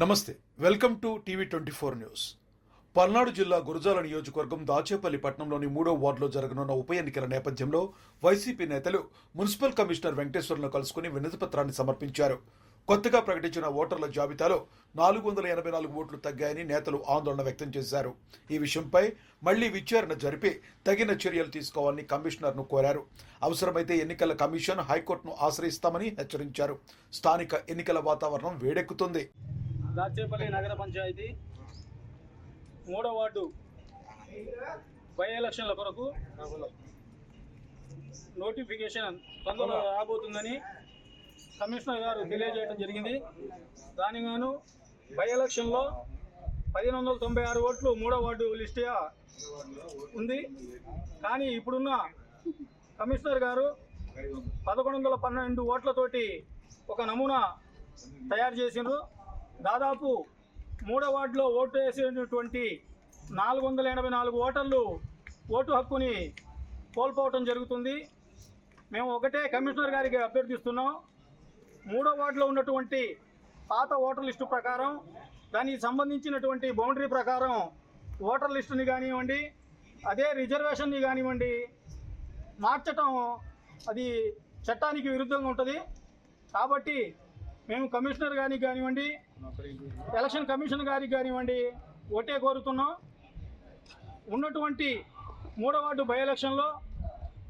నమస్తే, welcome to టీవీ24 news. Palnadu జిల్లా గురజాల నియోజకవర్గం దాచేపల్లి పట్టణంలోని 3వ వార్డులో జరగనున్న ఉప ఎన్నికల నేపథ్యంలో వైసీపీ నేతలు మున్సిపల్ కమిషనర్ వెంకటేశ్వర్లను కలుసుకుని వినతిపత్రాన్ని సమర్పించారు. కొత్తగా ప్రకటించిన ఓటర్ల జాబితాలో 484 ఓట్లు తగ్గాయని నేతలు ఆందోళన వ్యక్తం చేశారు. ఈ విషయంపై మళ్లీ విచారణ జరిపి తగిన చర్యలు తీసుకోవాలని కమిషనర్ను కోరారు. అవసరమైతే ఎన్నికల కమిషన్ హైకోర్టును ఆశ్రయిస్తామని హెచ్చరించారు. స్థానిక ఎన్నికల వాతావరణం వేడెక్కుతుంది. దాచేపల్లి నగర పంచాయతీ 3వ వార్డు బై ఎలక్షన్ల కొరకు నోటిఫికేషన్ తొందరలో రాబోతుందని కమిషనర్ గారు తెలియజేయడం జరిగింది. దానికి గాను బై ఎలక్షన్లో 1596 ఓట్లు 3వ వార్డు లిస్టుగా ఉంది. కానీ ఇప్పుడున్న కమిషనర్ గారు 1112 ఓట్లతోటి ఒక నమూనా తయారు చేసిండ్రు. దాదాపు 3వ వార్డులో ఓటు వేసినటువంటి 484 ఓటర్లు ఓటు హక్కుని కోల్పోవటం జరుగుతుంది. మేము ఒకటే కమిషనర్ గారికి అభ్యర్థిస్తున్నాం, 3వ వార్డులో ఉన్నటువంటి పాత ఓటర్ లిస్టు ప్రకారం దానికి సంబంధించినటువంటి బౌండరీ ప్రకారం ఓటర్ లిస్టుని కానివ్వండి, అదే రిజర్వేషన్ని కానివ్వండి మార్చటం అది చట్టానికి విరుద్ధంగా ఉంటుంది. కాబట్టి మేము కమిషనర్ గారికి కానివ్వండి, ఎలక్షన్ కమిషన్ గారికి కానివ్వండి ఒకటే కోరుతున్నాం, ఉన్నటువంటి 3వ వార్డు బై ఎలక్షన్లో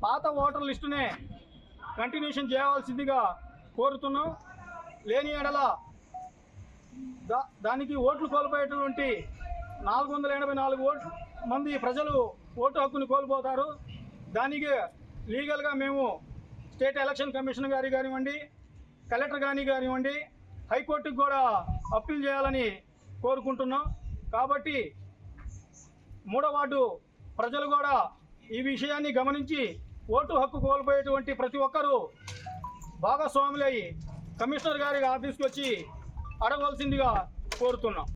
పాత ఓటర్ లిస్టునే కంటిన్యూషన్ చేయవలసిందిగా కోరుతున్నాం. లేని ఎడల దానికి ఓట్లు కోల్పోయేటువంటి 484 మంది ప్రజలు ఓటు హక్కుని కోల్పోతారు. దానికి లీగల్గా మేము స్టేట్ ఎలక్షన్ కమిషన్ గారికి కానివ్వండి, కలెక్టర్ కానివ్వండి, హైకోర్టుకు కూడా అప్పీల్ చేయాలని కోరుకుంటున్నాం. కాబట్టి 3వ వార్డు ప్రజలు కూడా ఈ విషయాన్ని గమనించి ఓటు హక్కు కోల్పోయేటువంటి ప్రతి ఒక్కరూ భాగస్వాములై కమిషనర్ గారి ఆఫీస్కి వచ్చి అడగవలసిందిగా కోరుతున్నాం.